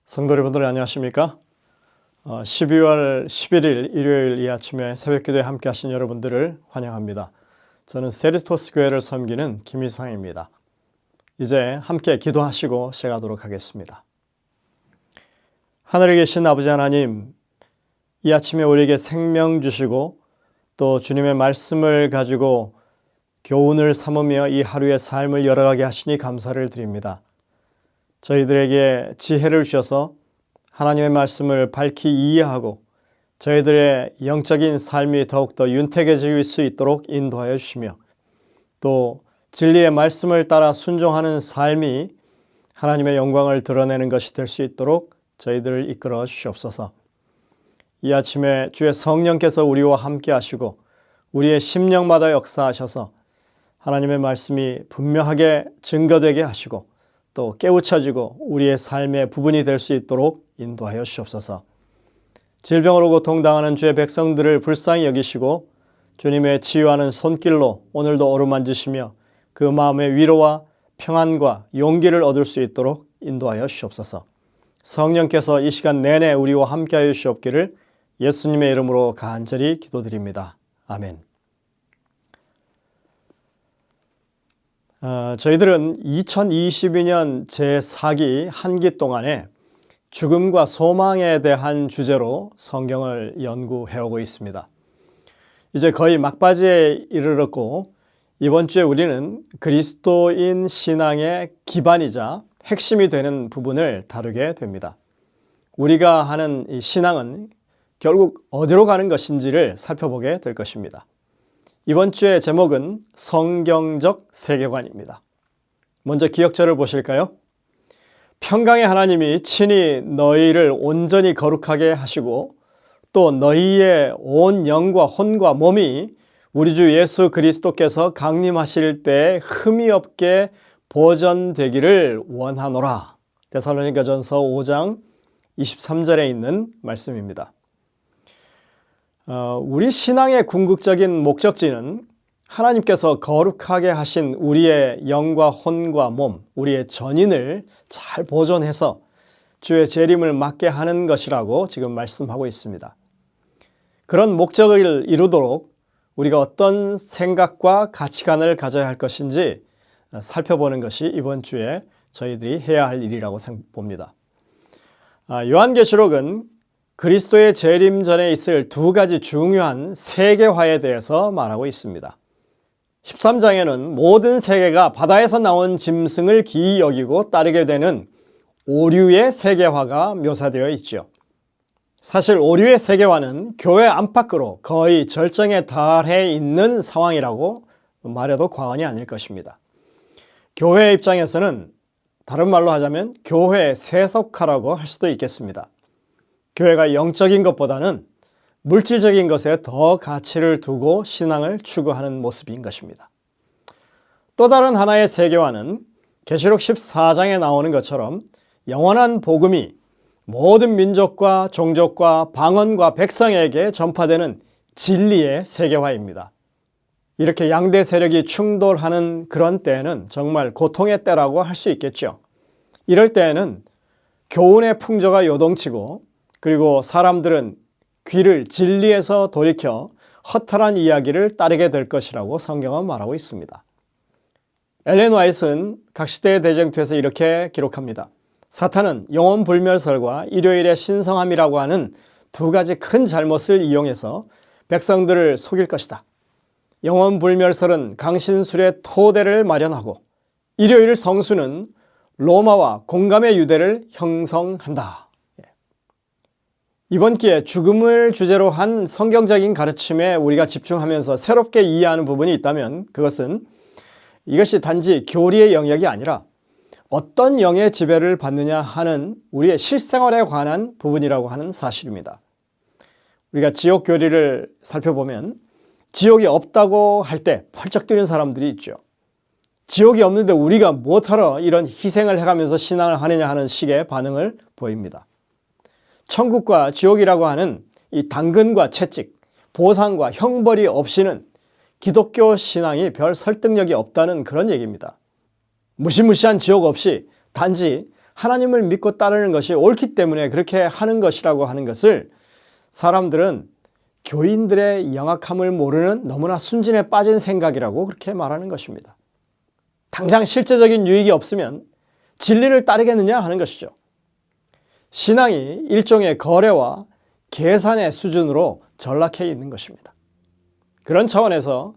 성도 여러분들 안녕하십니까? 12월 11일 일요일 이 아침에 새벽기도에 함께 하신 여러분들을 환영합니다. 저는 세리토스 교회를 섬기는 김희상입니다. 이제 함께 기도하시고 시작하도록 하겠습니다. 하늘에 계신 아버지 하나님, 이 아침에 우리에게 생명 주시고 또 주님의 말씀을 가지고 교훈을 삼으며 이 하루의 삶을 열어가게 하시니 감사를 드립니다. 저희들에게 지혜를 주셔서 하나님의 말씀을 밝히 이해하고 저희들의 영적인 삶이 더욱더 윤택해질 수 있도록 인도하여 주시며 또 진리의 말씀을 따라 순종하는 삶이 하나님의 영광을 드러내는 것이 될 수 있도록 저희들을 이끌어 주시옵소서. 이 아침에 주의 성령께서 우리와 함께 하시고 우리의 심령마다 역사하셔서 하나님의 말씀이 분명하게 증거되게 하시고 또 깨우쳐지고 우리의 삶의 부분이 될 수 있도록 인도하여 주옵소서. 질병으로 고통당하는 주의 백성들을 불쌍히 여기시고 주님의 치유하는 손길로 오늘도 어루만지시며 그 마음의 위로와 평안과 용기를 얻을 수 있도록 인도하여 주옵소서. 성령께서 이 시간 내내 우리와 함께하여 주옵기를 예수님의 이름으로 간절히 기도드립니다. 아멘. 저희들은 2022년 제4기 한 기 동안에 죽음과 소망에 대한 주제로 성경을 연구해오고 있습니다. 이제 거의 막바지에 이르렀고 이번 주에 우리는 그리스도인 신앙의 기반이자 핵심이 되는 부분을 다루게 됩니다. 우리가 하는 이 신앙은 결국 어디로 가는 것인지를 살펴보게 될 것입니다. 이번 주의 제목은 성경적 세계관입니다. 먼저 기억절을 보실까요? 평강의 하나님이 친히 너희를 온전히 거룩하게 하시고 또 너희의 온 영과 혼과 몸이 우리 주 예수 그리스도께서 강림하실 때 흠이 없게 보존되기를 원하노라. 데살로니가전서 5장 23절에 있는 말씀입니다. 우리 신앙의 궁극적인 목적지는 하나님께서 거룩하게 하신 우리의 영과 혼과 몸, 우리의 전인을 잘 보존해서 주의 재림을 맞게 하는 것이라고 지금 말씀하고 있습니다. 그런 목적을 이루도록 우리가 어떤 생각과 가치관을 가져야 할 것인지 살펴보는 것이 이번 주에 저희들이 해야 할 일이라고 봅니다. 요한계시록은 그리스도의 재림 전에 있을 두 가지 중요한 세계화에 대해서 말하고 있습니다. 13장에는 모든 세계가 바다에서 나온 짐승을 기이 여기고 따르게 되는 오류의 세계화가 묘사되어 있죠. 사실 오류의 세계화는 교회 안팎으로 거의 절정에 달해 있는 상황이라고 말해도 과언이 아닐 것입니다. 교회 입장에서는 다른 말로 하자면 교회 세속화라고 할 수도 있겠습니다. 교회가 영적인 것보다는 물질적인 것에 더 가치를 두고 신앙을 추구하는 모습인 것입니다. 또 다른 하나의 세계화는 계시록 14장에 나오는 것처럼 영원한 복음이 모든 민족과 종족과 방언과 백성에게 전파되는 진리의 세계화입니다. 이렇게 양대 세력이 충돌하는 그런 때에는 정말 고통의 때라고 할 수 있겠죠. 이럴 때에는 교훈의 풍조가 요동치고 그리고 사람들은 귀를 진리에서 돌이켜 허탈한 이야기를 따르게 될 것이라고 성경은 말하고 있습니다. 엘렌 화이트는 각 시대의 대쟁투에서 이렇게 기록합니다. 사탄은 영혼불멸설과 일요일의 신성함이라고 하는 두 가지 큰 잘못을 이용해서 백성들을 속일 것이다. 영혼불멸설은 강신술의 토대를 마련하고 일요일 성수는 로마와 공감의 유대를 형성한다. 이번 기회에 죽음을 주제로 한 성경적인 가르침에 우리가 집중하면서 새롭게 이해하는 부분이 있다면 그것은 이것이 단지 교리의 영역이 아니라 어떤 영의 지배를 받느냐 하는 우리의 실생활에 관한 부분이라고 하는 사실입니다. 우리가 지옥 교리를 살펴보면 지옥이 없다고 할 때 펄쩍 뛰는 사람들이 있죠. 지옥이 없는데 우리가 뭐하러 이런 희생을 해가면서 신앙을 하느냐 하는 식의 반응을 보입니다. 천국과 지옥이라고 하는 이 당근과 채찍, 보상과 형벌이 없이는 기독교 신앙이 별 설득력이 없다는 그런 얘기입니다. 무시무시한 지옥 없이 단지 하나님을 믿고 따르는 것이 옳기 때문에 그렇게 하는 것이라고 하는 것을 사람들은 교인들의 영악함을 모르는 너무나 순진에 빠진 생각이라고 그렇게 말하는 것입니다. 당장 실제적인 유익이 없으면 진리를 따르겠느냐 하는 것이죠. 신앙이 일종의 거래와 계산의 수준으로 전락해 있는 것입니다. 그런 차원에서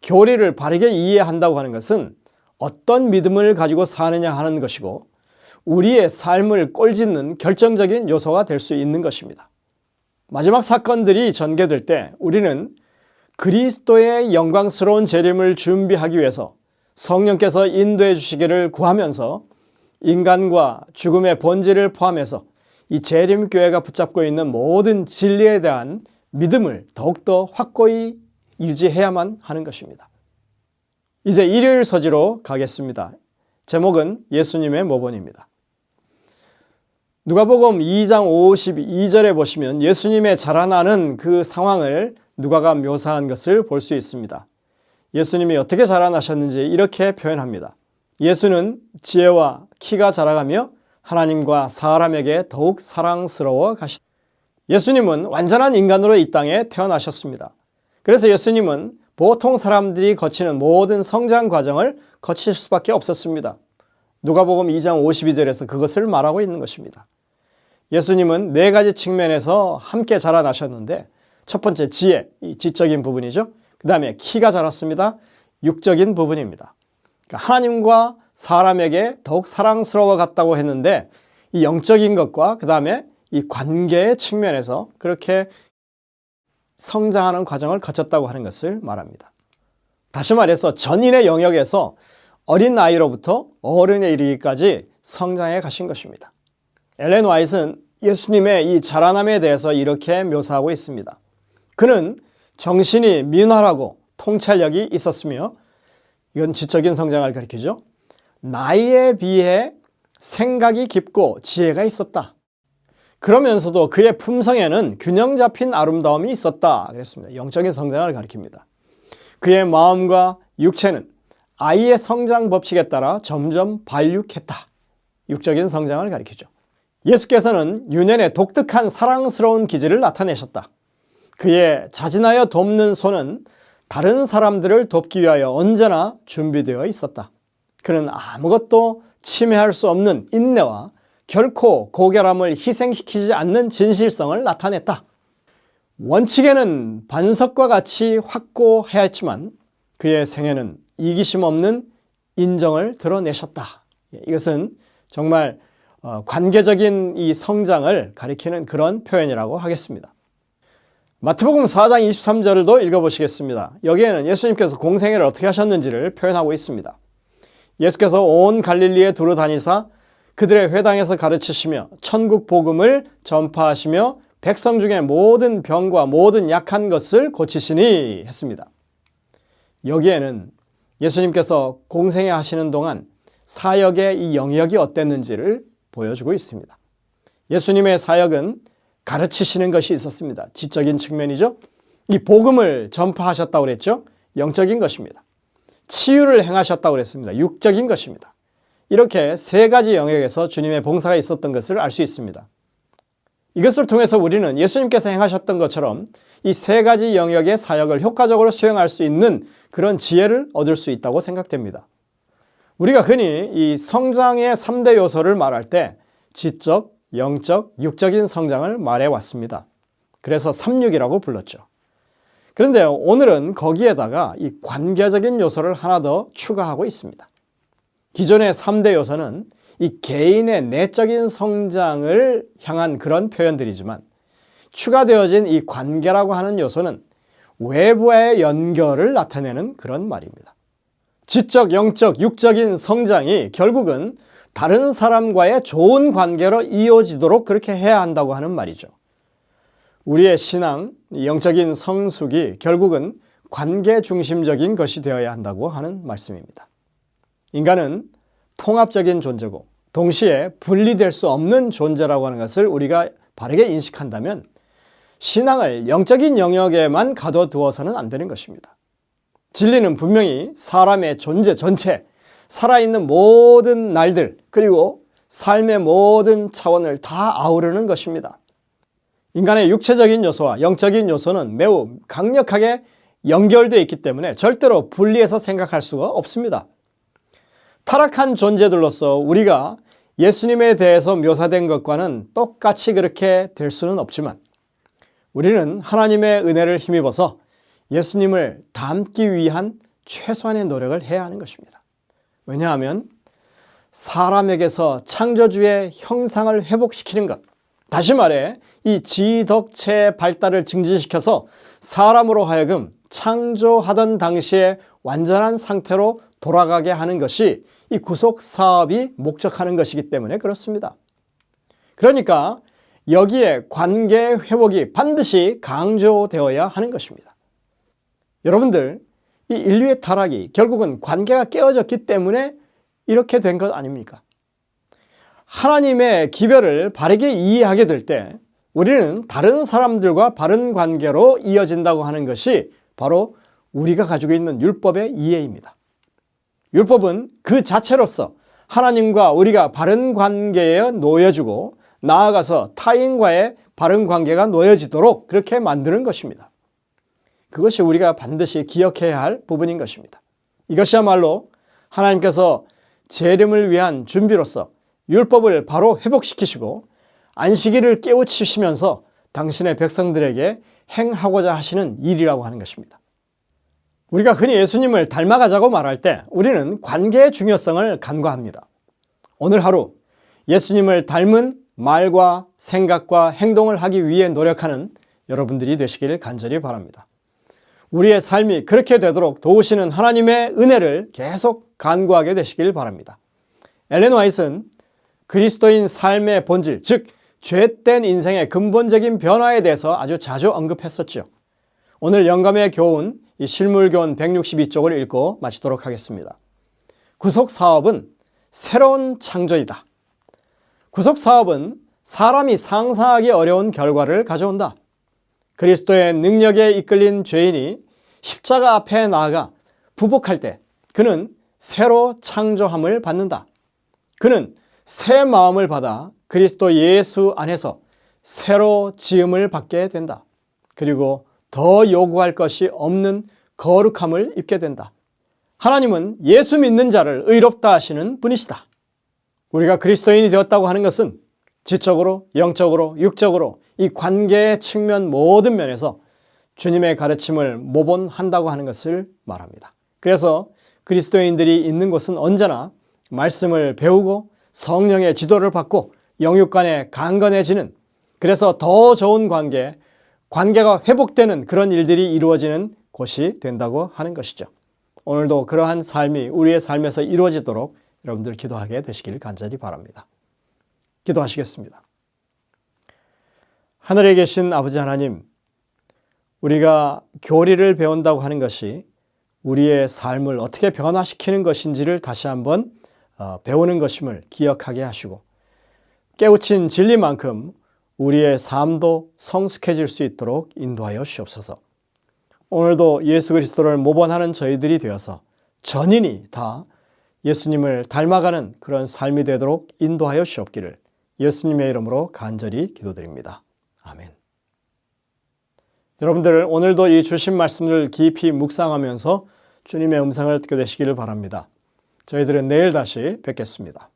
교리를 바르게 이해한다고 하는 것은 어떤 믿음을 가지고 사느냐 하는 것이고 우리의 삶을 꼴짓는 결정적인 요소가 될 수 있는 것입니다. 마지막 사건들이 전개될 때 우리는 그리스도의 영광스러운 재림을 준비하기 위해서 성령께서 인도해 주시기를 구하면서 인간과 죽음의 본질을 포함해서 이 재림교회가 붙잡고 있는 모든 진리에 대한 믿음을 더욱더 확고히 유지해야만 하는 것입니다. 이제 일요일 서지로 가겠습니다. 제목은 예수님의 모본입니다. 누가복음 2장 52절에 보시면 예수님의 자라나는 그 상황을 누가가 묘사한 것을 볼 수 있습니다. 예수님이 어떻게 자라나셨는지 이렇게 표현합니다. 예수는 지혜와 키가 자라가며 하나님과 사람에게 더욱 사랑스러워 가시다. 예수님은 완전한 인간으로 이 땅에 태어나셨습니다. 그래서 예수님은 보통 사람들이 거치는 모든 성장 과정을 거칠 수밖에 없었습니다. 누가복음 2장 52절에서 그것을 말하고 있는 것입니다. 예수님은 네 가지 측면에서 함께 자라나셨는데 첫 번째 지혜, 이 지적인 부분이죠. 그 다음에 키가 자랐습니다. 육적인 부분입니다. 그러니까 하나님과 사람에게 더욱 사랑스러워 갔다고 했는데 이 영적인 것과 그 다음에 이 관계의 측면에서 그렇게 성장하는 과정을 거쳤다고 하는 것을 말합니다. 다시 말해서 전인의 영역에서 어린 아이로부터 어른에 이르기까지 성장해 가신 것입니다. 엘렌 화이트는 예수님의 이 자라남에 대해서 이렇게 묘사하고 있습니다. 그는 정신이 민활하고 통찰력이 있었으며 이건 지적인 성장을 가리키죠. 나이에 비해 생각이 깊고 지혜가 있었다. 그러면서도 그의 품성에는 균형 잡힌 아름다움이 있었다 그랬습니다. 영적인 성장을 가리킵니다. 그의 마음과 육체는 아이의 성장 법칙에 따라 점점 발육했다. 육적인 성장을 가리키죠. 예수께서는 유년의 독특한 사랑스러운 기질을 나타내셨다. 그의 자진하여 돕는 손은 다른 사람들을 돕기 위하여 언제나 준비되어 있었다. 그는 아무것도 침해할 수 없는 인내와 결코 고결함을 희생시키지 않는 진실성을 나타냈다. 원칙에는 반석과 같이 확고해야 했지만 그의 생애는 이기심 없는 인정을 드러내셨다. 이것은 정말 관계적인 이 성장을 가리키는 그런 표현이라고 하겠습니다. 마태복음 4장 23절도 읽어보시겠습니다. 여기에는 예수님께서 공생애를 어떻게 하셨는지를 표현하고 있습니다. 예수께서 온 갈릴리에 두루 다니사 그들의 회당에서 가르치시며 천국 복음을 전파하시며 백성 중에 모든 병과 모든 약한 것을 고치시니 했습니다. 여기에는 예수님께서 공생애 하시는 동안 사역의 이 영역이 어땠는지를 보여주고 있습니다. 예수님의 사역은 가르치시는 것이 있었습니다. 지적인 측면이죠. 이 복음을 전파하셨다고 그랬죠. 영적인 것입니다. 치유를 행하셨다고 그랬습니다. 육적인 것입니다. 이렇게 세 가지 영역에서 주님의 봉사가 있었던 것을 알 수 있습니다. 이것을 통해서 우리는 예수님께서 행하셨던 것처럼 이 세 가지 영역의 사역을 효과적으로 수행할 수 있는 그런 지혜를 얻을 수 있다고 생각됩니다. 우리가 흔히 이 성장의 3대 요소를 말할 때 지적, 영적, 육적인 성장을 말해왔습니다. 그래서 3육이라고 불렀죠. 그런데 오늘은 거기에다가 이 관계적인 요소를 하나 더 추가하고 있습니다. 기존의 3대 요소는 이 개인의 내적인 성장을 향한 그런 표현들이지만 추가되어진 이 관계라고 하는 요소는 외부와의 연결을 나타내는 그런 말입니다. 지적, 영적, 육적인 성장이 결국은 다른 사람과의 좋은 관계로 이어지도록 그렇게 해야 한다고 하는 말이죠. 우리의 신앙, 영적인 성숙이 결국은 관계 중심적인 것이 되어야 한다고 하는 말씀입니다. 인간은 통합적인 존재고 동시에 분리될 수 없는 존재라고 하는 것을 우리가 바르게 인식한다면 신앙을 영적인 영역에만 가둬두어서는 안 되는 것입니다. 진리는 분명히 사람의 존재 전체, 살아있는 모든 날들, 그리고 삶의 모든 차원을 다 아우르는 것입니다. 인간의 육체적인 요소와 영적인 요소는 매우 강력하게 연결되어 있기 때문에 절대로 분리해서 생각할 수가 없습니다. 타락한 존재들로서 우리가 예수님에 대해서 묘사된 것과는 똑같이 그렇게 될 수는 없지만 우리는 하나님의 은혜를 힘입어서 예수님을 닮기 위한 최소한의 노력을 해야 하는 것입니다. 왜냐하면 사람에게서 창조주의 형상을 회복시키는 것, 다시 말해 이 지덕체의 발달을 증진시켜서 사람으로 하여금 창조하던 당시에 완전한 상태로 돌아가게 하는 것이 이 구속 사업이 목적하는 것이기 때문에 그렇습니다. 그러니까 여기에 관계 회복이 반드시 강조되어야 하는 것입니다. 여러분들, 이 인류의 타락이 결국은 관계가 깨어졌기 때문에 이렇게 된 것 아닙니까? 하나님의 기별을 바르게 이해하게 될 때 우리는 다른 사람들과 바른 관계로 이어진다고 하는 것이 바로 우리가 가지고 있는 율법의 이해입니다. 율법은 그 자체로서 하나님과 우리가 바른 관계에 놓여지고 나아가서 타인과의 바른 관계가 놓여지도록 그렇게 만드는 것입니다. 그것이 우리가 반드시 기억해야 할 부분인 것입니다. 이것이야말로 하나님께서 재림을 위한 준비로서 율법을 바로 회복시키시고 안식일을 깨우치시면서 당신의 백성들에게 행하고자 하시는 일이라고 하는 것입니다. 우리가 흔히 예수님을 닮아가자고 말할 때 우리는 관계의 중요성을 간과합니다. 오늘 하루 예수님을 닮은 말과 생각과 행동을 하기 위해 노력하는 여러분들이 되시기를 간절히 바랍니다. 우리의 삶이 그렇게 되도록 도우시는 하나님의 은혜를 계속 간구하게 되시길 바랍니다. 엘렌 화이트는 그리스도인 삶의 본질, 즉 죄된 인생의 근본적인 변화에 대해서 아주 자주 언급했었죠. 오늘 영감의 교훈, 이 실물교훈 162쪽을 읽고 마치도록 하겠습니다. 구속사업은 새로운 창조이다. 구속사업은 사람이 상상하기 어려운 결과를 가져온다. 그리스도의 능력에 이끌린 죄인이 십자가 앞에 나아가 부복할 때 그는 새로 창조함을 받는다. 그는 새 마음을 받아 그리스도 예수 안에서 새로 지음을 받게 된다. 그리고 더 요구할 것이 없는 거룩함을 입게 된다. 하나님은 예수 믿는 자를 의롭다 하시는 분이시다. 우리가 그리스도인이 되었다고 하는 것은 지적으로, 영적으로, 육적으로 이 관계의 측면 모든 면에서 주님의 가르침을 모본한다고 하는 것을 말합니다. 그래서 그리스도인들이 있는 곳은 언제나 말씀을 배우고 성령의 지도를 받고 영육 간에 강건해지는, 그래서 더 좋은 관계가 회복되는 그런 일들이 이루어지는 곳이 된다고 하는 것이죠. 오늘도 그러한 삶이 우리의 삶에서 이루어지도록 여러분들 기도하게 되시길 간절히 바랍니다. 기도하시겠습니다. 하늘에 계신 아버지 하나님, 우리가 교리를 배운다고 하는 것이 우리의 삶을 어떻게 변화시키는 것인지를 다시 한번 배우는 것임을 기억하게 하시고 깨우친 진리만큼 우리의 삶도 성숙해질 수 있도록 인도하여 주옵소서. 오늘도 예수 그리스도를 모본하는 저희들이 되어서 전인이 다 예수님을 닮아가는 그런 삶이 되도록 인도하여 주옵기를 예수님의 이름으로 간절히 기도드립니다. 아멘. 여러분들 오늘도 이 주신 말씀을 깊이 묵상하면서 주님의 음성을 듣게 되시기를 바랍니다. 저희들은 내일 다시 뵙겠습니다.